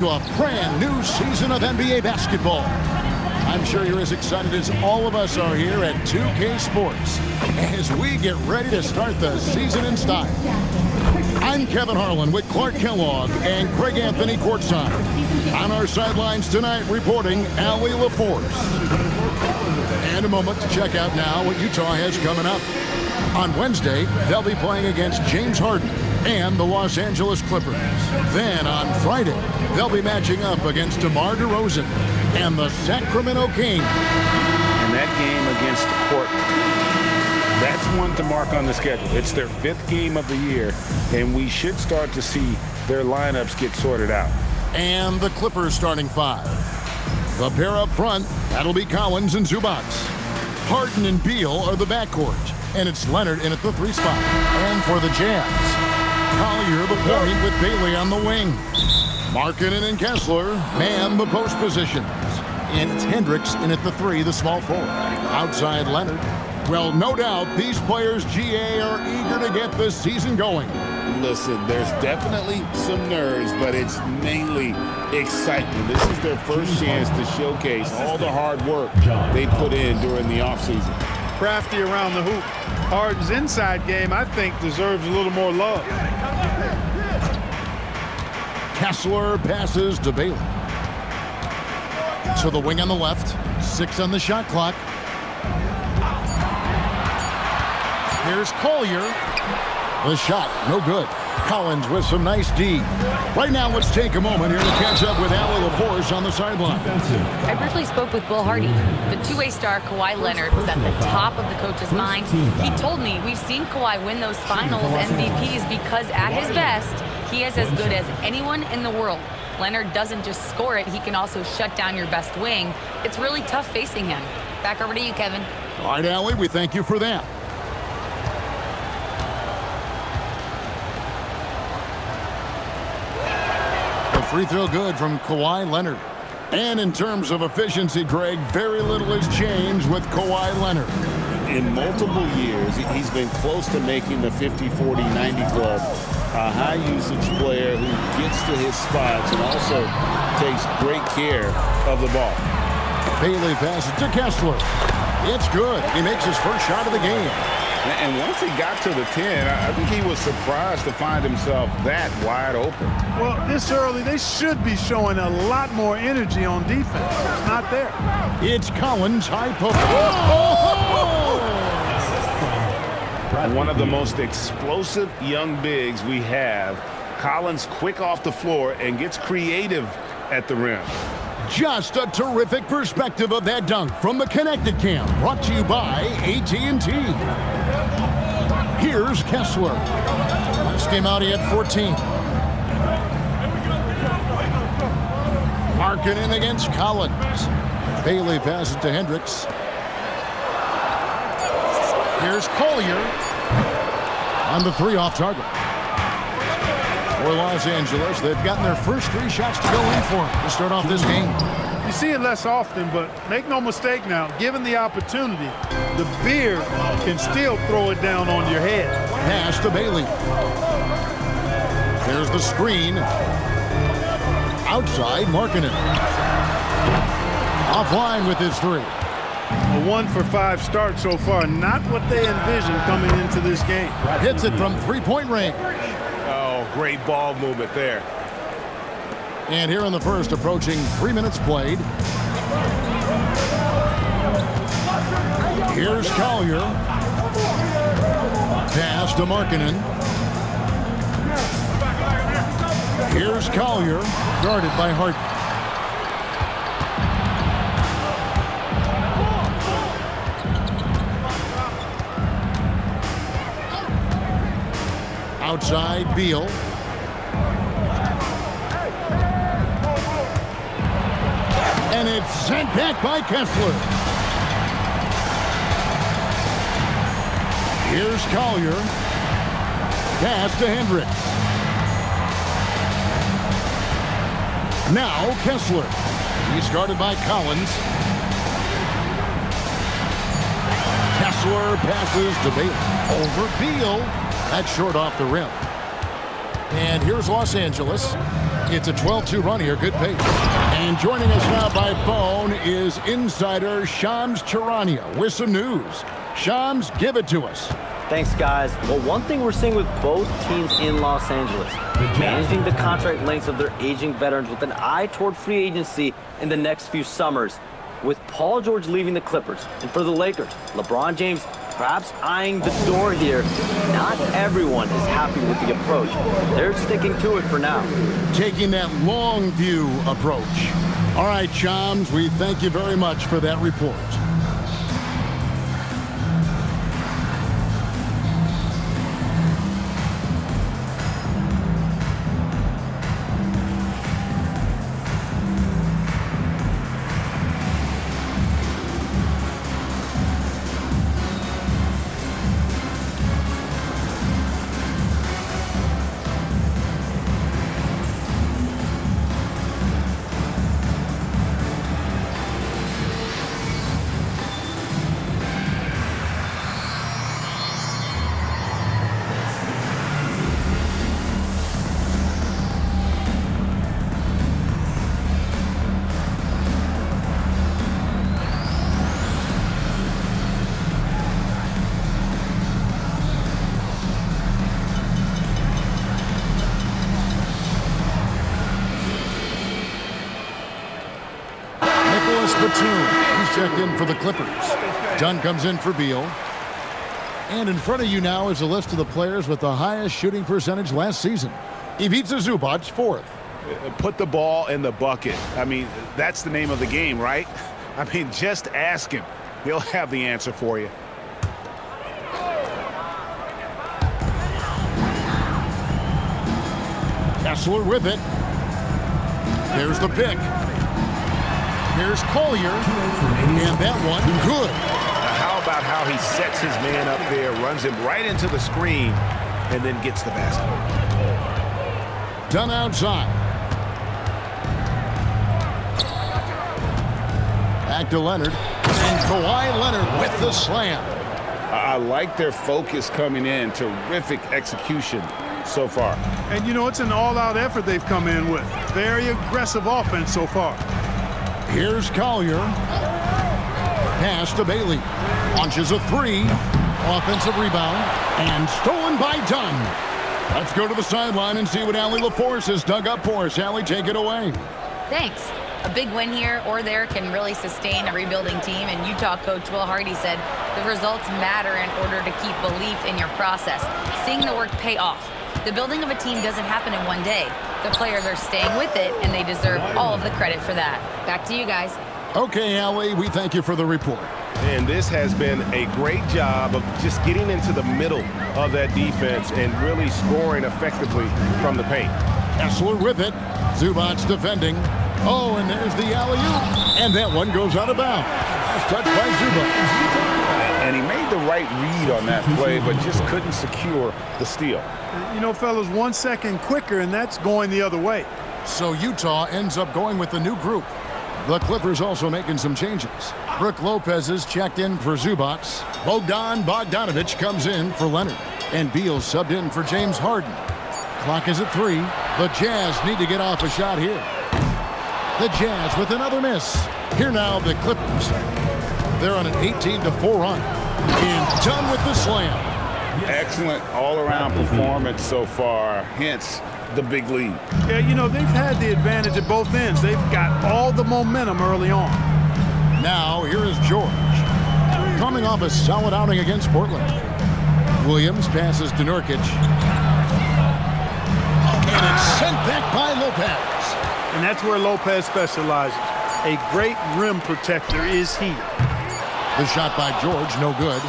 To a brand new season of NBA basketball. I'm sure you're as excited as all of us are here at 2K Sports as we get ready to start the season in style. I'm Kevin Harlan with Clark Kellogg and Greg Anthony courtside. On our sidelines tonight reporting Allie LaForce. And a moment to check out now what Utah has coming up. On Wednesday, they'll be playing against James Harden and the Los Angeles Clippers. Then on Friday, they'll be matching up against DeMar DeRozan and the Sacramento Kings. And that game against Portland, that's one to mark on the schedule. It's their 5th game of the year, and we should start to see their lineups get sorted out. And the Clippers starting 5. The pair up front, that'll be Collins and Zubac. Harden and Beal are the backcourt, and it's Leonard in at the 3 spot. And for the Jazz, Collier the point with Bailey on the wing. Markkanen and Kessler man the post positions. And it's Hendricks in at the 3, the small forward. Outside Leonard. Well, no doubt these players, GA, are eager to get this season going. Listen, there's definitely some nerves, but it's mainly excitement. This is their first chance to showcase all the hard work they put in during the offseason. Crafty around the hoop. Harden's inside game, I think, deserves a little more love. Kessler passes to Bailey. To the wing on the left. 6 on the shot clock. Here's Collier. The shot, no good. Collins with some nice D. Right now, let's take a moment here to catch up with Allie LaForce on the sideline. I briefly spoke with Will Hardy. The two-way star Kawhi Leonard was at the top of the coach's mind. He told me we've seen Kawhi win those finals MVPs because at his best, he is as good as anyone in the world. Leonard doesn't just score it, he can also shut down your best wing. It's really tough facing him. Back over to you, Kevin. All right, Allie, we thank you for that. Free throw good from Kawhi Leonard. And in terms of efficiency, Greg, very little has changed with Kawhi Leonard. In multiple years, he's been close to making the 50-40-90 club. A high-usage player who gets to his spots and also takes great care of the ball. Bailey passes to Kessler. It's good. He makes his first shot of the game. And once he got to the 10, I think he was surprised to find himself that wide open. Well, this early, they should be showing a lot more energy on defense. It's not there. It's Collins high post. One of the most explosive young bigs we have. Collins quick off the floor and gets creative at the rim. Just a terrific perspective of that dunk from the Connected Cam, brought to you by AT&T. Here's Kessler. Last game out, he had 14. Markkanen against Collins. Bailey passes to Hendricks. Here's Collier. On the 3 off target. For Los Angeles, they've gotten their first 3 shots to go in for them to start off this game. You see it less often, but make no mistake now, given the opportunity, the beard can still throw it down on your head. Pass to Bailey. There's the screen. Outside, Markkanen. Offline with his 3. A 1 for 5 start so far. Not what they envisioned coming into this game. Hits it from 3-point range. Oh, great ball movement there. And here in the first, approaching 3 minutes played. Here's Collier. Pass to Markkanen. Here's Collier, guarded by Harden. Outside, Beal. And it's sent back by Kessler. Here's Collier. Pass to Hendricks. Now Kessler. He's guarded by Collins. Kessler passes to Bailey. Over Beal. That's short off the rim. And here's Los Angeles. It's a 12-2 run here. Good pace. And joining us now by phone is insider Shams Charania with some news. Shams, give it to us. Thanks, guys. Well, one thing we're seeing with both teams in Los Angeles, managing the contract lengths of their aging veterans with an eye toward free agency in the next few summers. With Paul George leaving the Clippers, and for the Lakers, LeBron James perhaps eyeing the door here, not everyone is happy with the approach. They're sticking to it for now. Taking that long view approach. All right, Shams, we thank you very much for that report. He's checked in for the Clippers. Dunn comes in for Beal. And in front of you now is a list of the players with the highest shooting percentage last season. Ivica Zubac, fourth. Put the ball in the bucket. I mean, that's the name of the game, right? I mean, just ask him. He'll have the answer for you. Kessler with it. There's the pick. Here's Collier, and that one, good. Now, how about how he sets his man up there, runs him right into the screen, and then gets the basket. Dunn outside. Back to Leonard, and Kawhi Leonard with the slam. I like their focus coming in. Terrific execution so far. And, you know, it's an all-out effort they've come in with. Very aggressive offense so far. Here's Collier. Pass to Bailey. Launches a three. Offensive rebound. And stolen by Dunn. Let's go to the sideline and see what Allie LaForce has dug up for us. Allie, take it away. Thanks. A big win here or there can really sustain a rebuilding team, and Utah coach Will Hardy said the results matter in order to keep belief in your process. Seeing the work pay off. The building of a team doesn't happen in one day. The players are staying with it, and they deserve all of the credit for that. Back to you guys. Okay, Allie, we thank you for the report. And this has been a great job of just getting into the middle of that defense and really scoring effectively from the paint. Kessler with it. Zubac defending. Oh, and there's the alley-oop. And that one goes out of bounds. Touched by Zubac. And he made the right read on that play, but just couldn't secure the steal. You know, fellas, 1 second quicker, and that's going the other way. So Utah ends up going with the new group. The Clippers also making some changes. Brook Lopez is checked in for Zubac. Bogdan Bogdanovic comes in for Leonard. And Beal subbed in for James Harden. Clock is at 3. The Jazz need to get off a shot here. The Jazz with another miss. Here now the Clippers. They're on an 18-4 run. And Dunn with the slam. Excellent all-around performance so far, hence the big lead. Yeah, you know, they've had the advantage at both ends. They've got all the momentum early on. Now, here is George. Coming off a solid outing against Portland. Williams passes to Nurkic. And it's sent back by Lopez. And that's where Lopez specializes. A great rim protector is he. The shot by George, no good.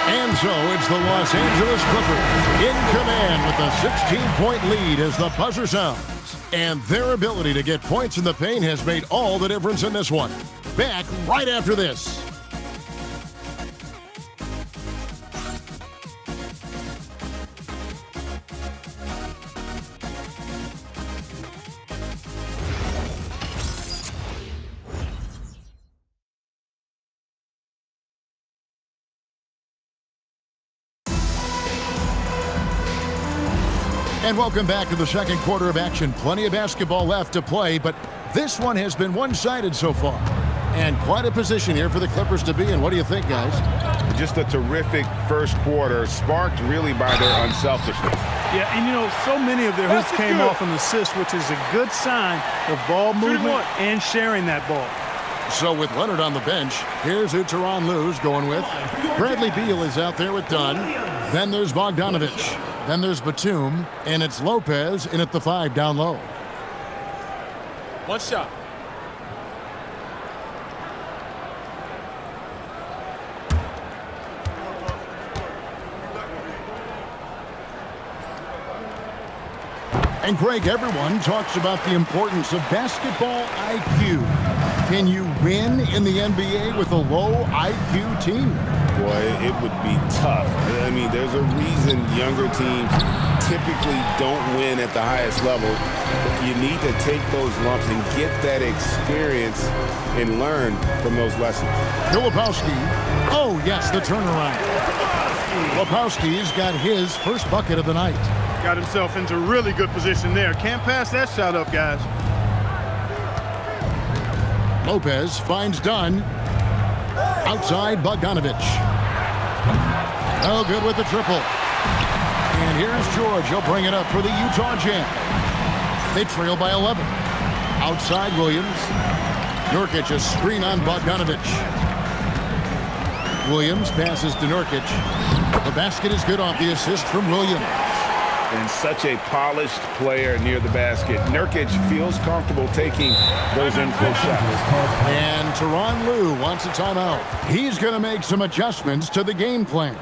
And so it's the Los Angeles Clippers in command with a 16-point lead as the buzzer sounds. And their ability to get points in the paint has made all the difference in this one. Back right after this. And welcome back to the second quarter of action. Plenty of basketball left to play, but this one has been one-sided so far. And quite a position here for the Clippers to be in. What do you think, guys? Just a terrific first quarter, sparked really by their unselfishness. Yeah, and you know, so many of their hoops came off an assist, which is a good sign of ball movement and sharing that ball. So with Leonard on the bench, here's who Tyronn Lue's going with. Bradley Beal is out there with Dunn. Then there's Bogdanovich. Then there's Batum, and it's Lopez in at the 5 down low. One shot. And Greg, everyone talks about the importance of basketball IQ. Can you win in the NBA with a low IQ team? Boy, it would be tough. I mean, there's a reason younger teams typically don't win at the highest level. You need to take those lumps and get that experience and learn from those lessons. Filipowski. Oh, yes, the turnaround. Filipowski's got his first bucket of the night. Got himself into really good position there. Can't pass that shot up, guys. Lopez finds Dunn. Outside Bogdanovich. Oh, good with the triple. And here's George. He'll bring it up for the Utah Jazz. They trail by 11. Outside Williams. Nurkic, a screen on Bogdanovich. Williams passes to Nurkic. The basket is good off the assist from Williams. And such a polished player near the basket. Nurkic feels comfortable taking those in-flow shots. And Tyronn Lue wants a timeout. He's going to make some adjustments to the game plan.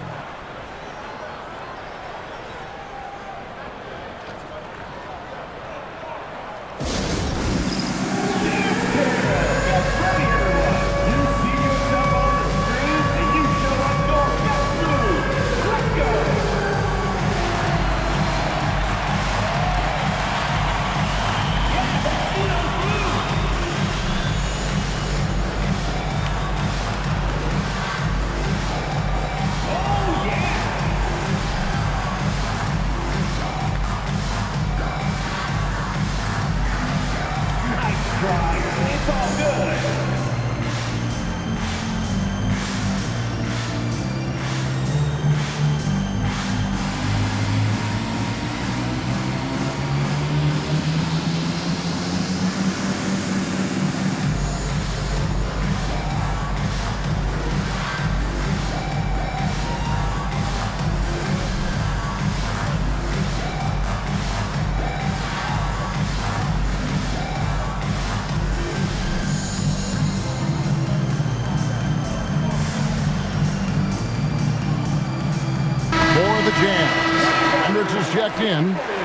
Hendricks is checked in,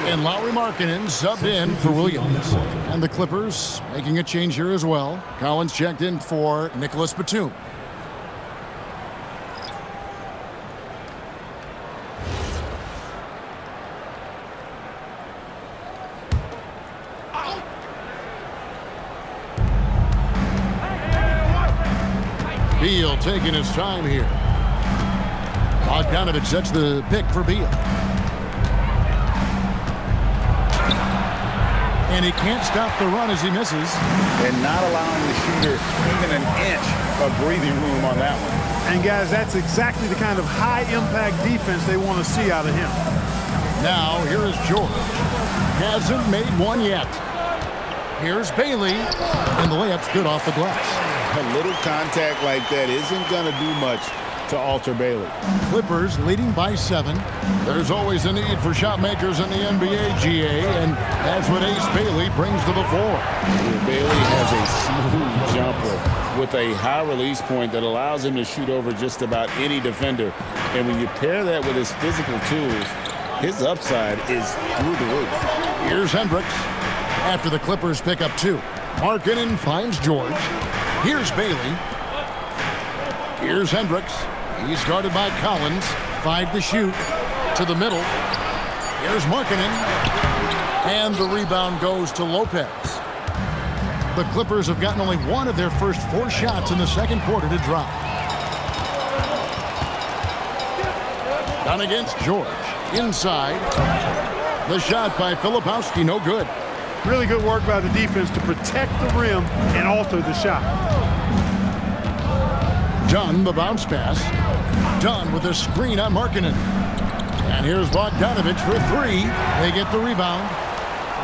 and Lauri Markkanen subbed in for Williams. And the Clippers making a change here as well. Collins checked in for Nicholas Batum. Beal taking his time here. Bogdanovich sets the pick for Beal. And he can't stop the run as he misses. And not allowing the shooter even an inch of breathing room on that one. And guys, that's exactly the kind of high-impact defense they want to see out of him. Now, here is George. Hasn't made one yet. Here's Bailey, and the layup's good off the glass. A little contact like that isn't going to do much to alter Bailey. Clippers leading by 7. There's always a need for shot makers in the NBA, GA, and that's what Ace Bailey brings to the fore. Bailey has a smooth jumper with a high release point that allows him to shoot over just about any defender. And when you pair that with his physical tools, his upside is through the roof. Here's Hendricks after the Clippers pick up 2. Markkanen finds George. Here's Bailey. Here's Hendricks. He's guarded by Collins. 5 to shoot. To the middle. Here's Markkanen. And the rebound goes to Lopez. The Clippers have gotten only one of their first 4 shots in the second quarter to drop. Done against George. Inside. The shot by Filipowski, no good. Really good work by the defense to protect the rim and alter the shot. Dunn, the bounce pass. Dunn with a screen on Markkanen. And here's Bogdanovic for three. They get the rebound.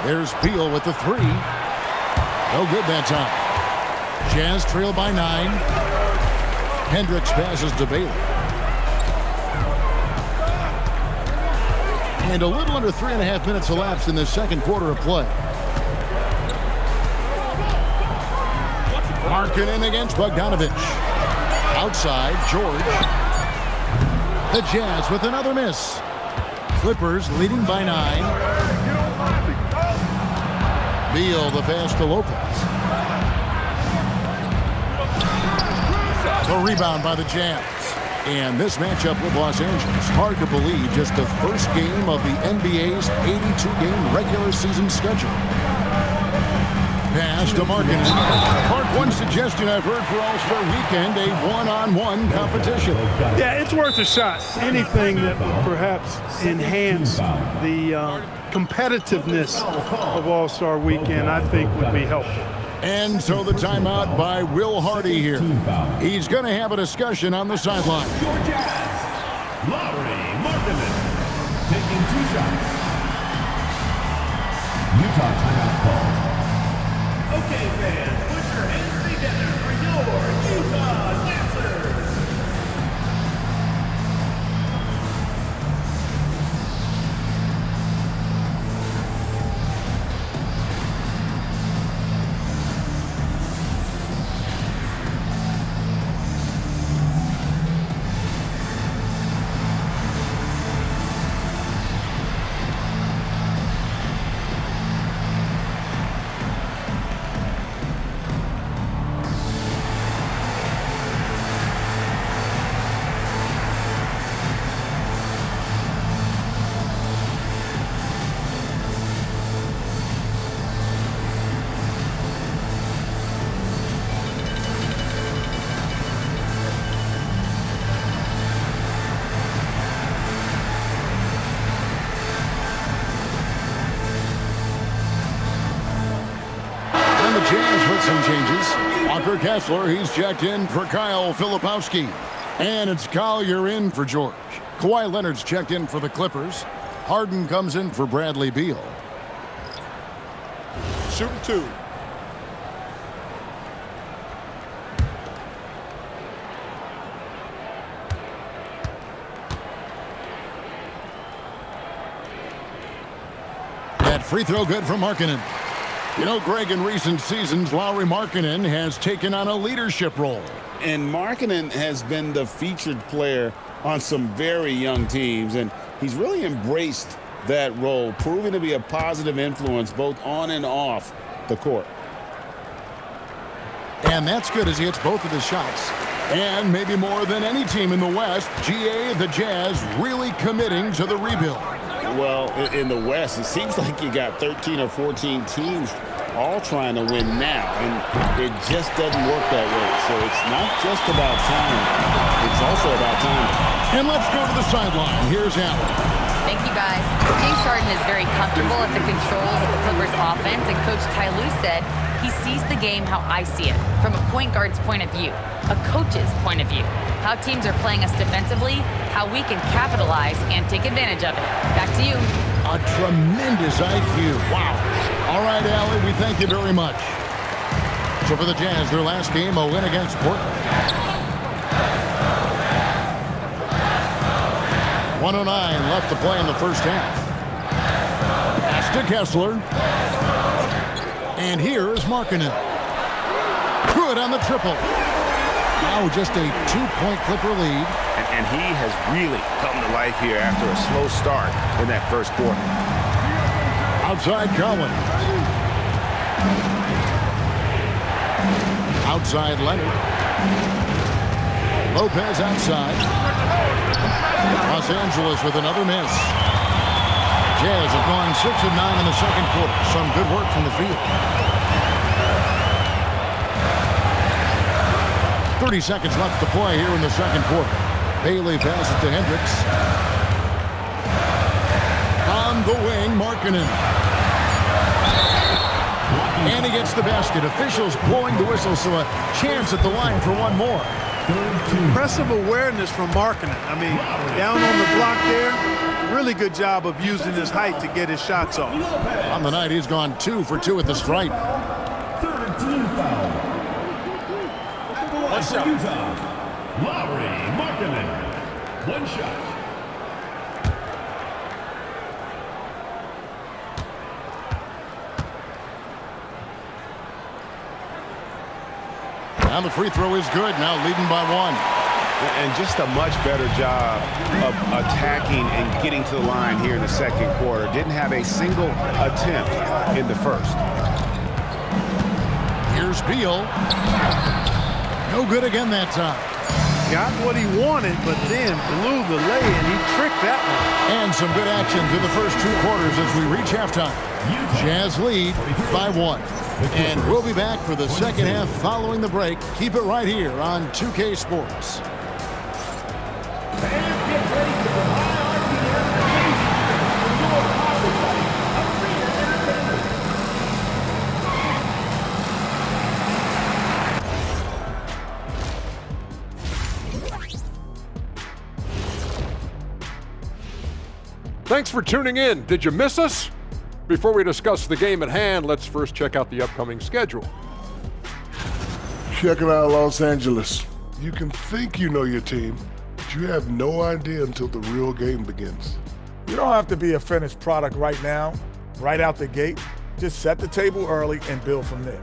There's Beal with the three. No good that time. Jazz trail by 9. Hendricks passes to Bailey. And a little under 3.5 minutes elapsed in the second quarter of play. Markkanen against Bogdanovic. Outside, George. The Jazz with another miss. Clippers leading by 9. Beal the pass to Lopez. The rebound by the Jazz. And this matchup with Los Angeles, hard to believe, just the first game of the NBA's 82-game regular season schedule. Pass to Markkanen. Mark, one suggestion I've heard for All-Star Weekend, a one-on-one competition. Yeah, it's worth a shot. Anything that would perhaps enhance the competitiveness of All-Star Weekend, I think would be helpful. And so the timeout by Will Hardy here. He's going to have a discussion on the sideline. Your Jazz, Lauri Markkanen, taking 2 shots. Utah timeout call. Okay, fans, put your hands together for your Utah Dancers. Jazz with some changes. Walker Kessler, he's checked in for Kyle Filipowski. And it's Collier in for George. Kawhi Leonard's checked in for the Clippers. Harden comes in for Bradley Beal. Shooting 2. That free throw good from Markkanen. You know, Greg, in recent seasons, Lauri Markkanen has taken on a leadership role. And Markkanen has been the featured player on some very young teams, and he's really embraced that role, proving to be a positive influence both on and off the court. And that's good as he hits both of his shots. And maybe more than any team in the West, GA, the Jazz, really committing to the rebuild. Well, in the West, it seems like you got 13 or 14 teams all trying to win now, and it just doesn't work that way. So it's not just about talent, it's also about time. And let's go to the sideline. Here's Allen. Thank you, guys. James Harden is very comfortable at the controls of the Clippers offense, and Coach Ty Lue said he sees the game how I see it, from a point guard's point of view, a coach's point of view, how teams are playing us defensively, how we can capitalize and take advantage of it. Back to you. A tremendous IQ. Wow. All right, Allie, we thank you very much. So for the Jazz, their last game, a win against Portland. 1:09 left to play in the first half. Pass to Kessler. And here is Markkanen. Good on the triple. Now just a 2-point Clipper lead. And he has really come to life here after a slow start in that first quarter. Outside Collins. Outside Leonard. Lopez outside. Los Angeles with another miss. Jazz have gone 6 of 9 in the second quarter. Some good work from the field. 30 seconds left to play here in the second quarter. Bailey passes to Hendricks. On On the wing, Markkanen. And he gets the basket. Officials blowing the whistle, so a chance at the line for one more. Impressive awareness from Markkanen. I mean, down on the block there, really good job of using his height to get his shots off. On the night, he's gone 2 for 2 at the stripe. One shot. Lauri Markkanen. One shot. And the free throw is good, now leading by 1. And just a much better job of attacking and getting to the line here in the second quarter. Didn't have a single attempt in the first. Here's Beal. No good again that time. Got what he wanted, but then blew the lay, and he tricked that one. And some good action through the first 2 quarters as we reach halftime. Jazz lead by 1. And we'll be back for the second half following the break. Keep it right here on 2K Sports. Thanks for tuning in. Did you miss us? Before we discuss the game at hand, let's first check out the upcoming schedule. Checking out Los Angeles. You can think you know your team, but you have no idea until the real game begins. You don't have to be a finished product right now, right out the gate. Just set the table early and build from there.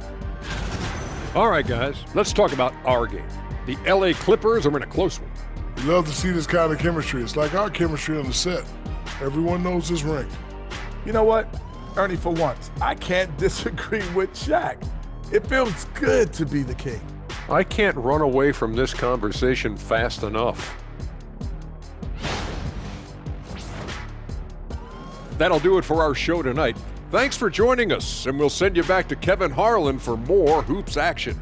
All right, guys, let's talk about our game. The LA Clippers are in a close one. We love to see this kind of chemistry. It's like our chemistry on the set. Everyone knows his rank. You know what, Ernie, for once, I can't disagree with Shaq. It feels good to be the king. I can't run away from this conversation fast enough. That'll do it for our show tonight. Thanks for joining us, and we'll send you back to Kevin Harlan for more hoops action.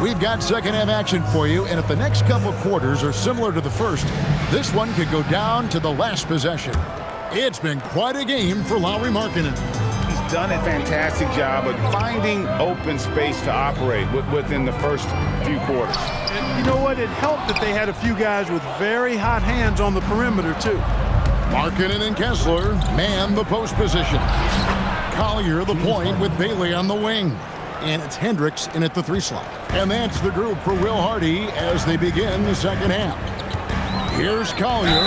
We've got second half action for you, and if the next couple quarters are similar to the first, this one could go down to the last possession. It's been quite a game for Lauri Markkanen. He's done a fantastic job of finding open space to operate within the first few quarters. And you know what? It helped that they had a few guys with very hot hands on the perimeter, too. Markkanen and Kessler man the post position. Collier the point with Bailey on the wing. And it's Hendricks in at the 3 slot. And that's the group for Will Hardy as they begin the second half. Here's Collier.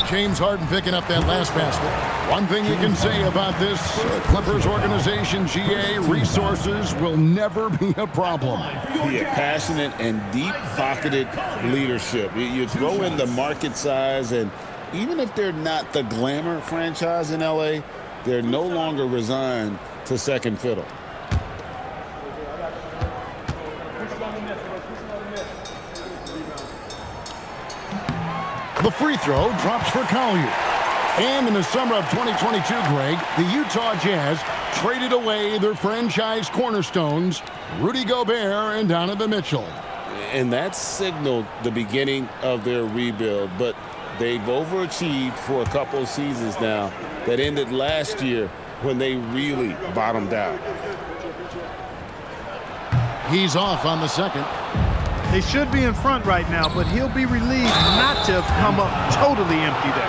James Harden picking up that last basket. One thing you can say about this Clippers organization, GA, resources will never be a problem. Yeah, passionate and deep-pocketed leadership. You throw in the market size, and even if they're not the glamour franchise in LA, they're no longer resigned to second fiddle. The free throw drops for Collier. And in the summer of 2022, Greg, the Utah Jazz traded away their franchise cornerstones, Rudy Gobert and Donovan Mitchell. And that signaled the beginning of their rebuild, but they've overachieved for a couple of seasons now that ended last year when they really bottomed out. He's off on the second. They should be in front right now, but he'll be relieved not to have come up totally empty there.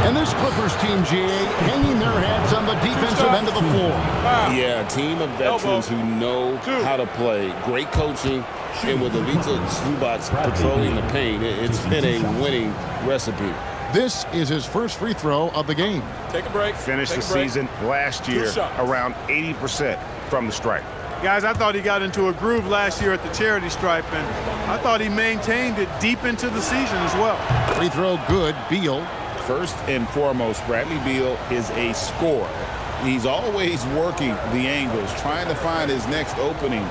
And this Clippers team, GA, hanging their hats on the defensive end of the floor. Yeah, a team of veterans who know how to play. Great coaching, and with Ivica Zubac patrolling the paint, it's been a winning recipe. This is his first free throw of the game. Take a break. Finished the season last year around 80% from the stripe. Guys, I thought he got into a groove last year at the charity stripe, and I thought he maintained it deep into the season as well. Free throw good, Beal. First and foremost, Bradley Beal is a scorer. He's always working the angles, trying to find his next opening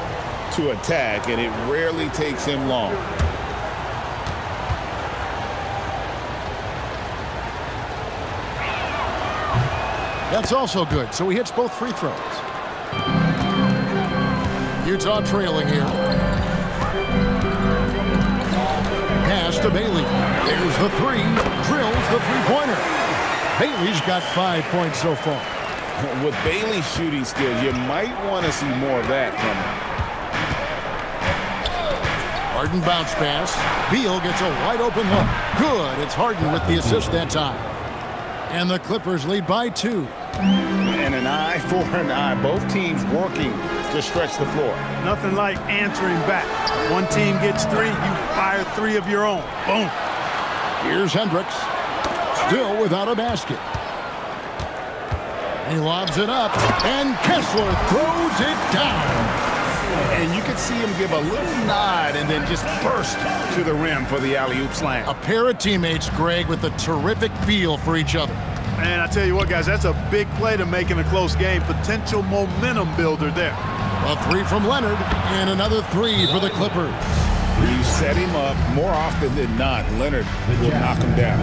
to attack, and it rarely takes him long. That's also good, so he hits both free throws. Utah trailing here. Pass to Bailey. There's the three. Drills the three-pointer. Bailey's got 5 points so far. With Bailey's shooting skills, you might want to see more of that from him. Harden bounce pass. Beal gets a wide open look. Good. It's Harden with the assist that time. And the Clippers lead by 2. And an eye for an eye. Both teams working to stretch the floor. Nothing like answering back. One team gets 3, you fire 3 of your own. Boom. Here's Hendricks. Still without a basket. He lobs it up, and Kessler throws it down. And you could see him give a little nod and then just burst to the rim for the alley-oop slam. A pair of teammates, Greg, with a terrific feel for each other. And I tell you what, guys, that's a big play to make in a close game. Potential momentum builder there. A 3 from Leonard, and another 3 for the Clippers. You set him up more often than not. Leonard will knock him down.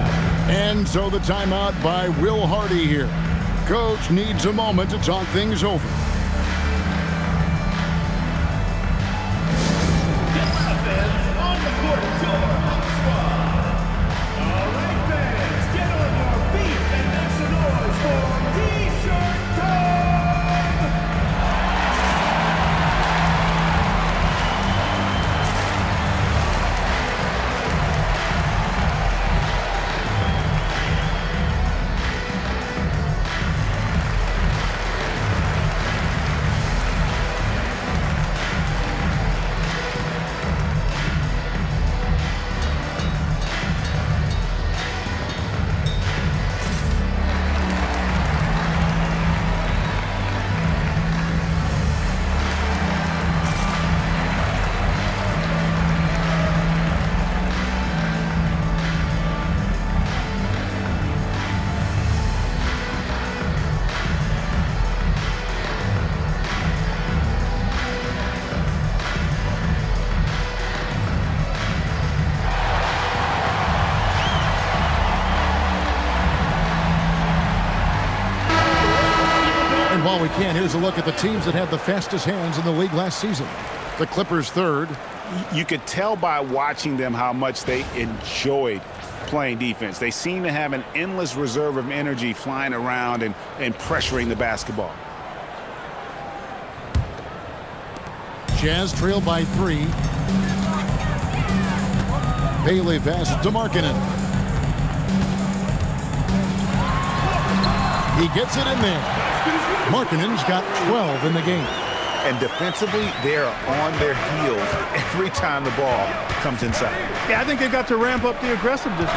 And so the timeout by Will Hardy here. Coach needs a moment to talk things over. On the court, your squad. All right, fans, get on your feet and make some noise for T-shirt time! While we can, here's a look at the teams that had the fastest hands in the league last season. The Clippers third. You could tell by watching them how much they enjoyed playing defense. They seem to have an endless reserve of energy flying around and pressuring the basketball. Jazz trail by 3. Bailey pass to Markkanen. He gets it in there. Markkanen's got 12 in the game. And defensively, they're on their heels every time the ball comes inside. Yeah, I think they've got to ramp up the aggressiveness.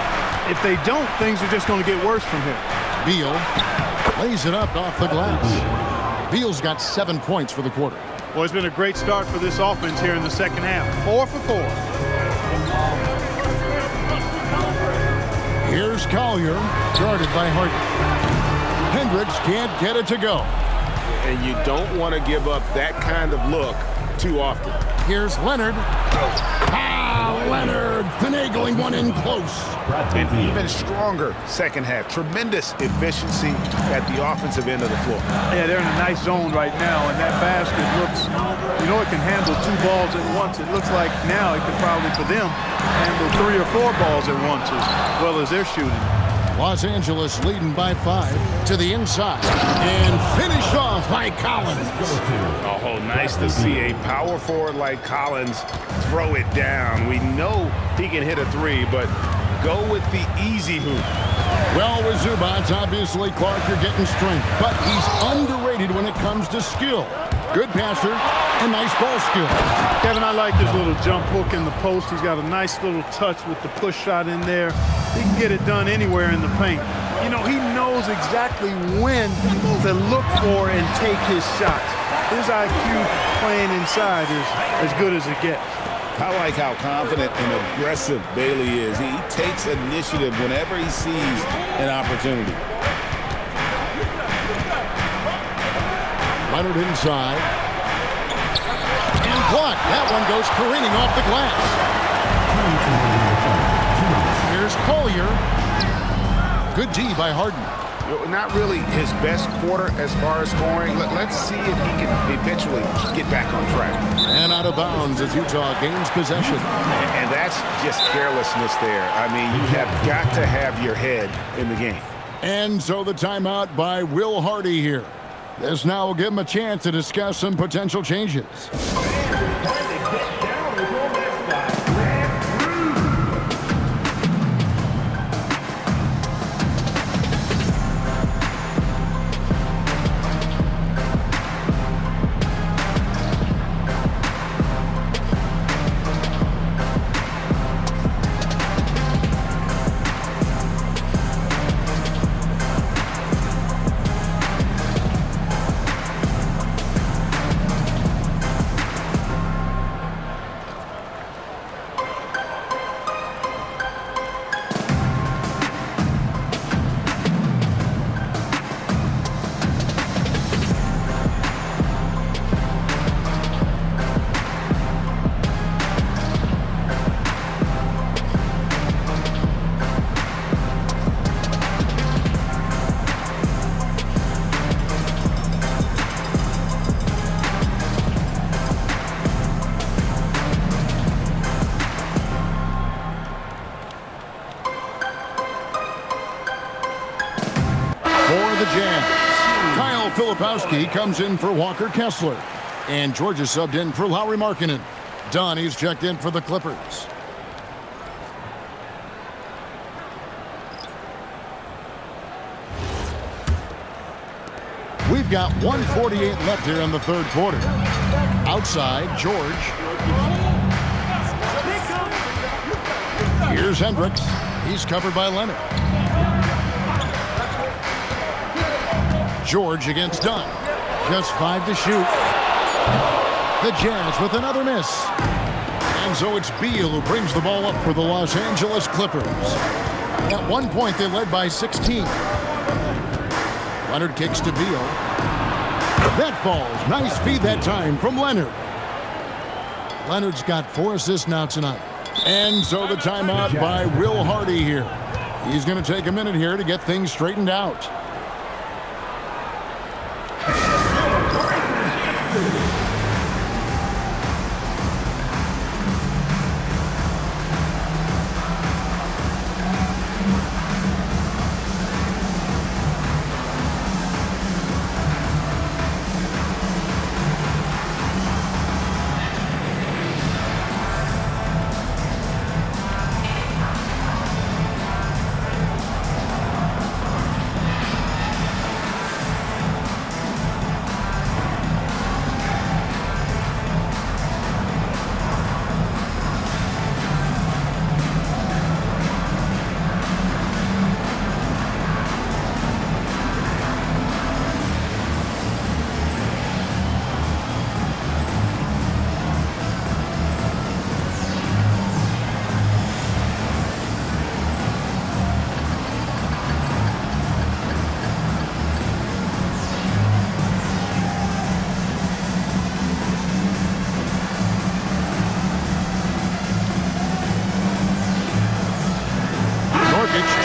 If they don't, things are just going to get worse from here. Beal lays it up off the glass. Beal's got 7 points for the quarter. Well, it's been a great start for this offense here in the second half. 4 for 4. Here's Collier, guarded by Harden. Hendricks can't get it to go. And you don't want to give up that kind of look too often. Here's Leonard. Leonard finagling one in close. An even stronger second half. Tremendous efficiency at the offensive end of the floor. Yeah, they're in a nice zone right now, and that basket looks, you know, it can handle 2 balls at once. It looks like now it could probably, for them, handle 3 or 4 balls at once as well as they're shooting. Los Angeles leading by 5 to the inside and finished off by Collins. Oh, nice to see a power forward like Collins throw it down. We know he can hit a 3, but go with the easy hoop. Well, with Zubac, obviously, Clark, you're getting strength, but he's underrated when it comes to skill. Good passer and nice ball skill. Kevin, I like his little jump hook in the post. He's got a nice little touch with the push shot in there. He can get it done anywhere in the paint. You know, he knows exactly when to look for and take his shots. His IQ playing inside is as good as it gets. I like how confident and aggressive Bailey is. He takes initiative whenever he sees an opportunity. Leonard inside. And blocked. That one goes careening off the glass. Here's Collier. Good D by Harden. Not really his best quarter as far as scoring. Let's see if he can eventually get back on track. And out of bounds as Utah gains possession. And that's just carelessness there. I mean, you have got to have your head in the game. And so the timeout by Will Hardy here. This now will give him a chance to discuss some potential changes. For the Jazz, Kyle Filipowski comes in for Walker Kessler. And Georgia subbed in for Lauri Markkanen. Donnie's checked in for the Clippers. We've got 1:48 left here in the third quarter. Outside, George. Here's Hendricks. He's covered by Leonard. George against Dunn. Just 5 to shoot. The Jazz with another miss. And so it's Beal who brings the ball up for the Los Angeles Clippers. At one point, they led by 16. Leonard kicks to Beal. That falls. Nice feed that time from Leonard. Leonard's got 4 assists now tonight. And so the timeout by Will Hardy here. He's going to take a minute here to get things straightened out.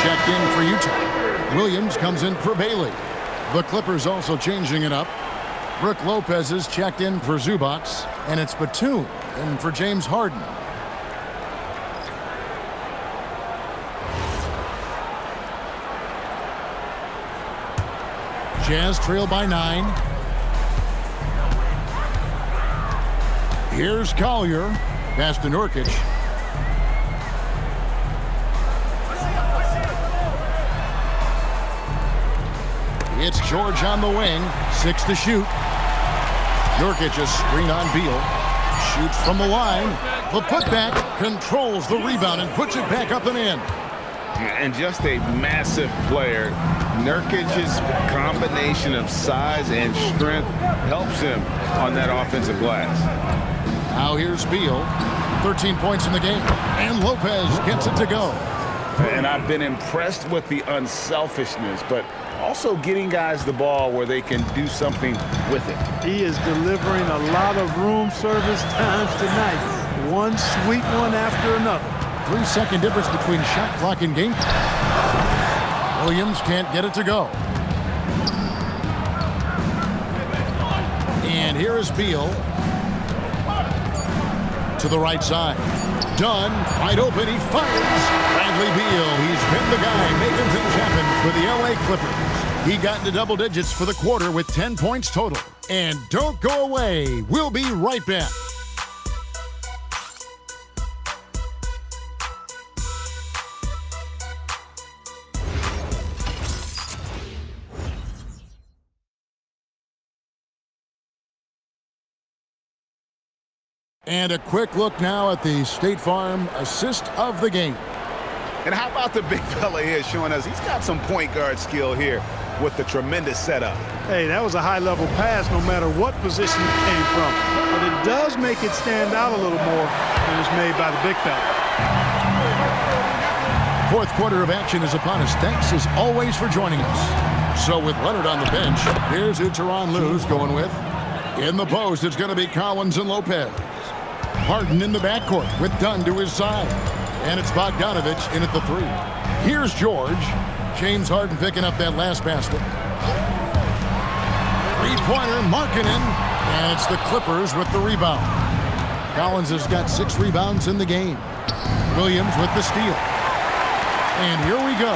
Checked in for Utah. Williams comes in for Bailey. The Clippers also changing it up. Brook Lopez is checked in for Zubac, and it's Batum in for James Harden. Jazz trail by 9. Here's Collier. Pass to Nurkic. It's George on the wing. 6 to shoot. Nurkic a screen on Beal. Shoots from the line. The putback controls the rebound and puts it back up and in. And just a massive player. Nurkic's combination of size and strength helps him on that offensive glass. Now here's Beal. 13 points in the game. And Lopez gets it to go. And I've been impressed with the unselfishness, but also getting guys the ball where they can do something with it. He is delivering a lot of room service times tonight. One sweet one after another. 3-second difference between shot clock and game clock. Williams can't get it to go. And here is Beal. To the right side. Dunn, wide open, he fires. Bradley Beal, he's been the guy making things happen for the LA Clippers. He got into double digits for the quarter with 10 points total. And don't go away. We'll be right back. And a quick look now at the State Farm assist of the game. And how about the big fella here showing us he's got some point guard skill here with the tremendous setup. Hey, that was a high-level pass no matter what position it came from. But it does make it stand out a little more than it's made by the big fella. Fourth quarter of action is upon us. Thanks as always for joining us. So with Leonard on the bench, here's who Tyronn Lue's going with. In the post, it's going to be Collins and Lopez. Harden in the backcourt with Dunn to his side. And it's Bogdanovich in at the three. Here's George. James Harden picking up that last basket. Three-pointer, Markkanen. And it's the Clippers with the rebound. Collins has got 6 rebounds in the game. Williams with the steal. And here we go.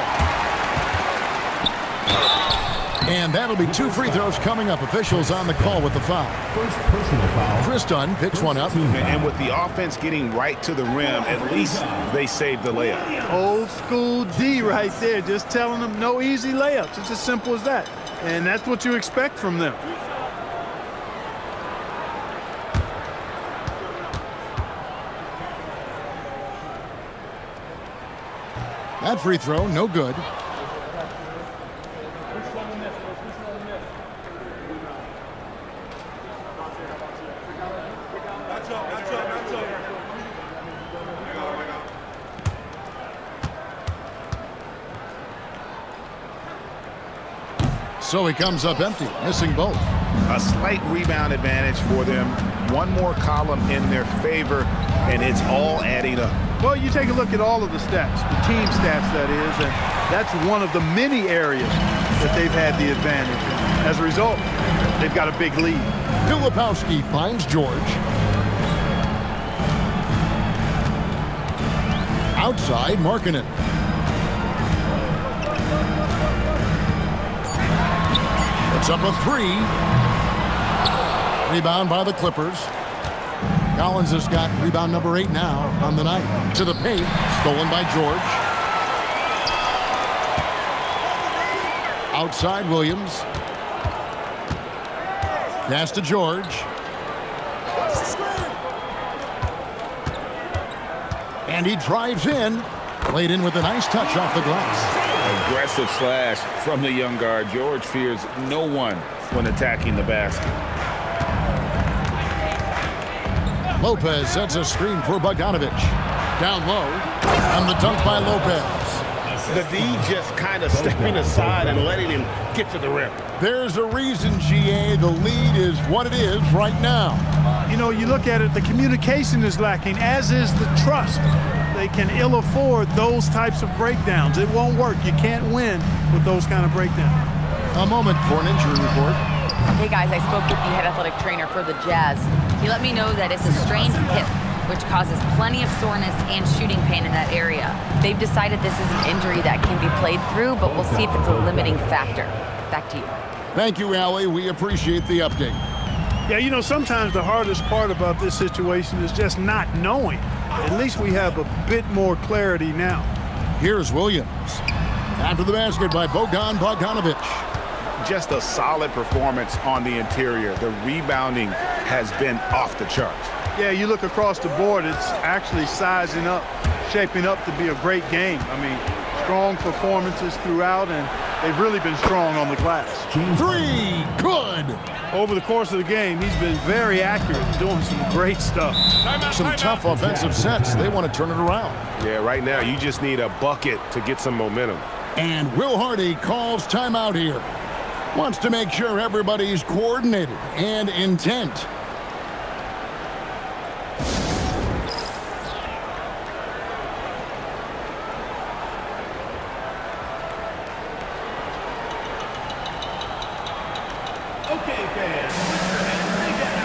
And that'll be 2 free throws coming up. Officials on the call with the foul. First personal foul. Chris Dunn picks one up. And with the offense getting right to the rim, at least they saved the layup. Old school D right there, just telling them no easy layups. It's as simple as that. And that's what you expect from them. That free throw, no good. So he comes up empty, missing both. A slight rebound advantage for them. One more column in their favor, and it's all adding up. Well, you take a look at all of the stats, the team stats that is, and that's one of the many areas that they've had the advantage. And as a result, they've got a big lead. Filipowski finds George. Outside, Markkanen. It's up a 3. Rebound by the Clippers. Collins has got rebound number 8 now on the night. To the paint, stolen by George. Outside, Williams. Pass to George. And he drives in. Played in with a nice touch off the glass. Aggressive slash from the young guard. George fears no one when attacking the basket. Lopez sets a screen for Bogdanovich. Down low, and the dunk by Lopez. The D just kind of stepping aside and letting him get to the rim. There's a reason, GA. The lead is what it is right now. You know, you look at it, the communication is lacking, as is the trust. They can ill afford those types of breakdowns. It won't work. You can't win with those kind of breakdowns. A moment for an injury report. Hey guys, I spoke with the head athletic trainer for the Jazz. He let me know that it's a strained hip, which causes plenty of soreness and shooting pain in that area. They've decided this is an injury that can be played through, but we'll see if it's a limiting factor. Back to you. Thank you, Allie. We appreciate the update. Yeah, you know, sometimes the hardest part about this situation is just not knowing. At least we have a bit more clarity now. Here's Williams. After the basket by Bogdanovich. Just a solid performance on the interior. The rebounding has been off the charts. Yeah, you look across the board, it's actually sizing up, shaping up to be a great game. I mean, strong performances throughout, and they've really been strong on the glass. 3, good. Over the course of the game, he's been very accurate, doing some great stuff. Some tough offensive sets. They want to turn it around. Yeah, right now you just need a bucket to get some momentum. And Will Hardy calls timeout here. Wants to make sure everybody's coordinated and intent. Okay, fans, put your hands together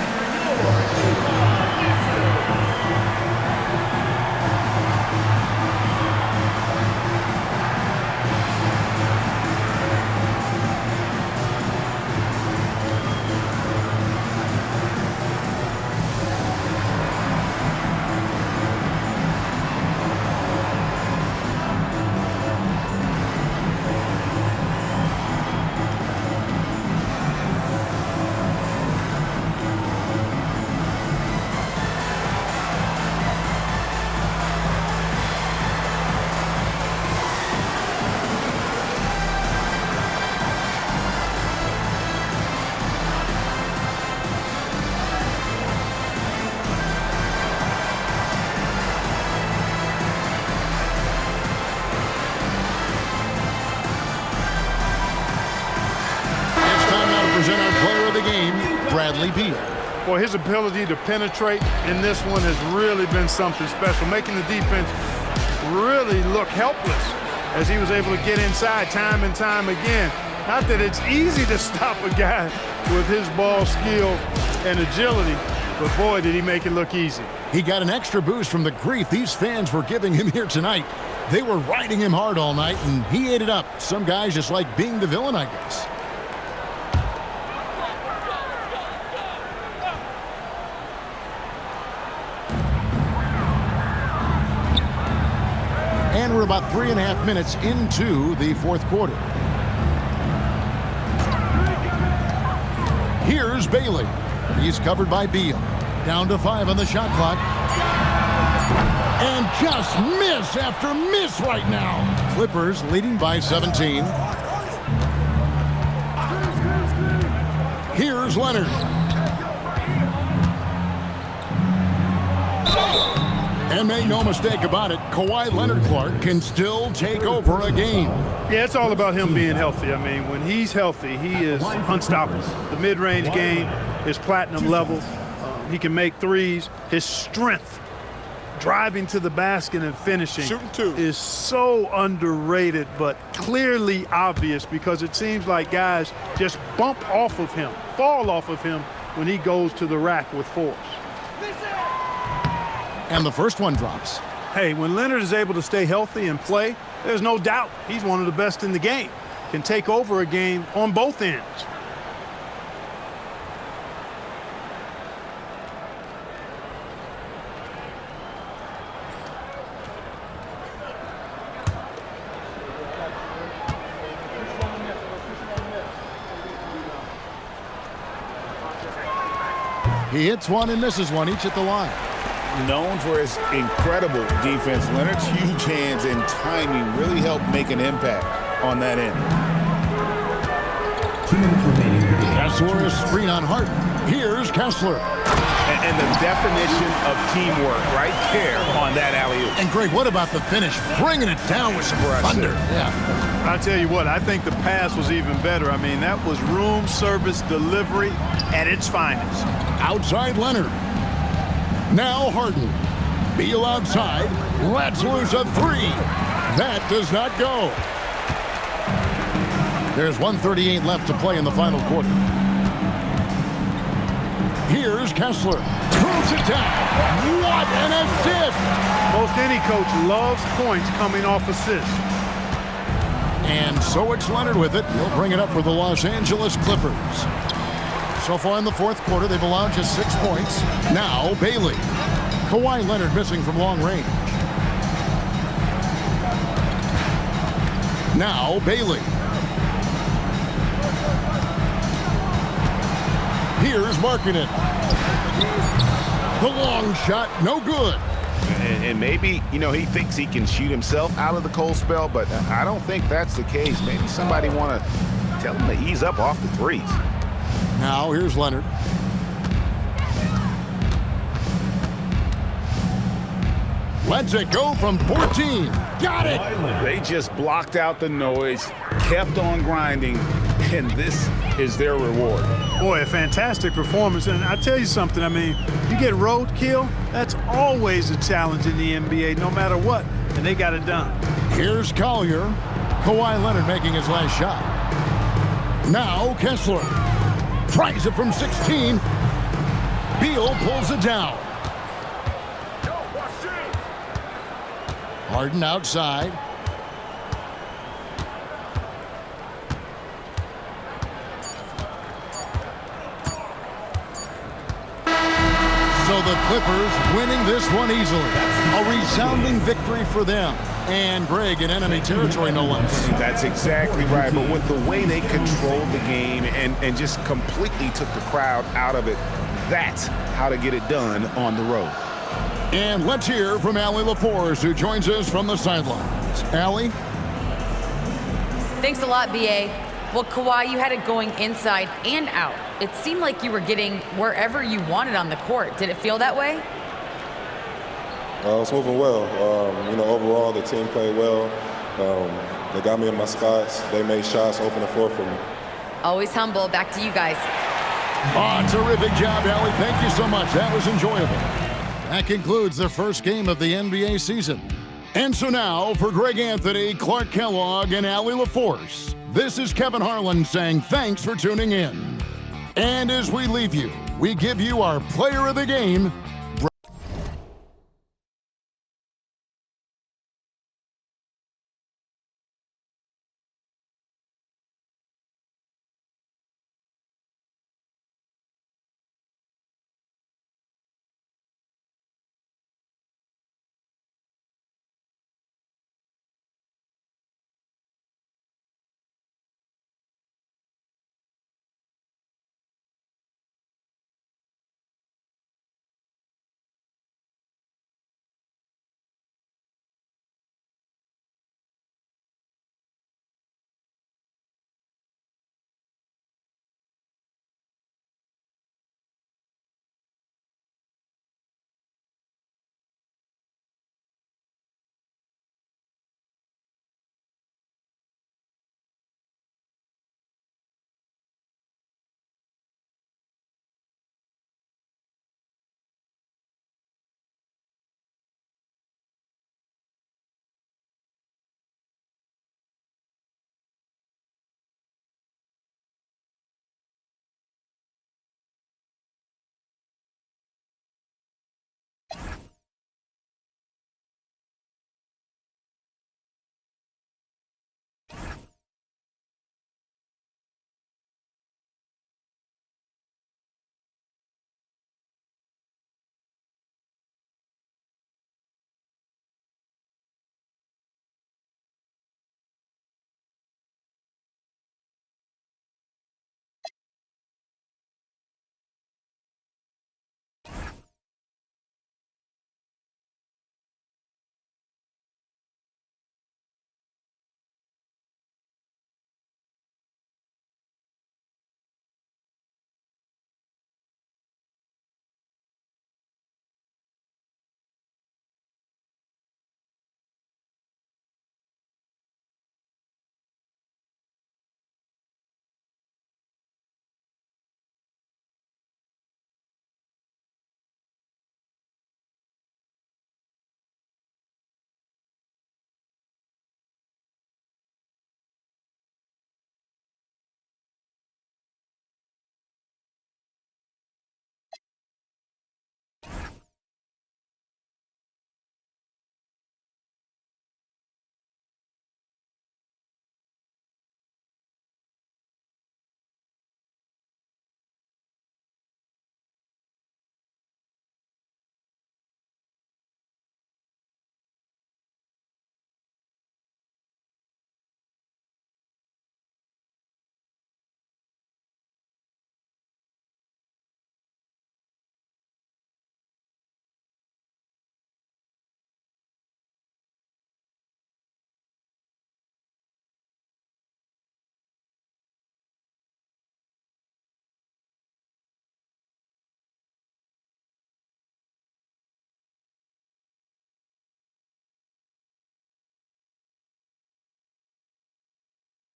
Bradley Beal. Boy, his ability to penetrate in this one has really been something special, making the defense really look helpless as he was able to get inside time and time again. Not that it's easy to stop a guy with his ball skill and agility, but boy, did he make it look easy. He got an extra boost from the grief these fans were giving him here tonight. They were riding him hard all night, and he ate it up. Some guys just like being the villain, I guess. And we're about 3.5 minutes into the fourth quarter. Here's Bailey. He's covered by Beal. Down to 5 on the shot clock. And just miss after miss right now. Clippers leading by 17. Here's Leonard. And make no mistake about it, Kawhi Leonard-Clark can still take over a game. Yeah, it's all about him being healthy. I mean, when he's healthy, he is unstoppable. The mid-range game is platinum level. He can make threes. His strength, driving to the basket and finishing, is so underrated, but clearly obvious because it seems like guys just bump off of him, fall off of him when he goes to the rack with force. And the first one drops. Hey, when Leonard is able to stay healthy and play, there's no doubt he's one of the best in the game. Can take over a game on both ends. He hits one and misses one, each at the line. Known for his incredible defense, Leonard's huge hands and timing really helped make an impact on that end. 2 minutes remaining. Kessler is screen on Harden. Here's Kessler. And the definition of teamwork right there on that alley-oop. And Greg, what about the finish? Bringing it down with some thunder. Yeah. I tell you what, I think the pass was even better. I mean, that was room service delivery at its finest. Outside Leonard. Now Harden. Beal outside. Ratzler's a 3. That does not go. There's 1:38 left to play in the final quarter. Here's Kessler. Throws it down. What an assist! Most any coach loves points coming off assists. And so it's Leonard with it. He'll bring it up for the Los Angeles Clippers. So far in the fourth quarter, they've allowed just 6 points. Now Bailey. Kawhi Leonard missing from long range. Now Bailey. Here's Markkanen. The long shot, no good. And maybe, he thinks he can shoot himself out of the cold spell, but I don't think that's the case. Maybe somebody want to tell him to ease up off the threes. Now here's Leonard. Lets it go from 14. Got it! They just blocked out the noise, kept on grinding, and this is their reward. Boy, a fantastic performance. And I tell you something, I mean, you get roadkill, that's always a challenge in the NBA, no matter what, and they got it done. Here's Collier. Kawhi Leonard making his last shot. Now Kessler. Tries it from 16. Beal pulls it down. Harden outside. So the Clippers winning this one easily. A resounding victory for them. And Greg in enemy territory, no less. That's exactly right. But with the way they controlled the game and just completely took the crowd out of it, that's how to get it done on the road. And let's hear from Allie LaForce, who joins us from the sidelines. Allie? Thanks a lot, B.A. Well, Kawhi, you had it going inside and out. It seemed like you were getting wherever you wanted on the court. Did it feel that way? It's moving well. Overall, the team played well. They got me in my spots. They made shots, open the floor for me. Always humble. Back to you guys. Oh, terrific job, Allie. Thank you so much. That was enjoyable. That concludes the first game of the NBA season. And so now, for Greg Anthony, Clark Kellogg, and Allie LaForce, this is Kevin Harlan saying thanks for tuning in. And as we leave you, we give you our player of the game,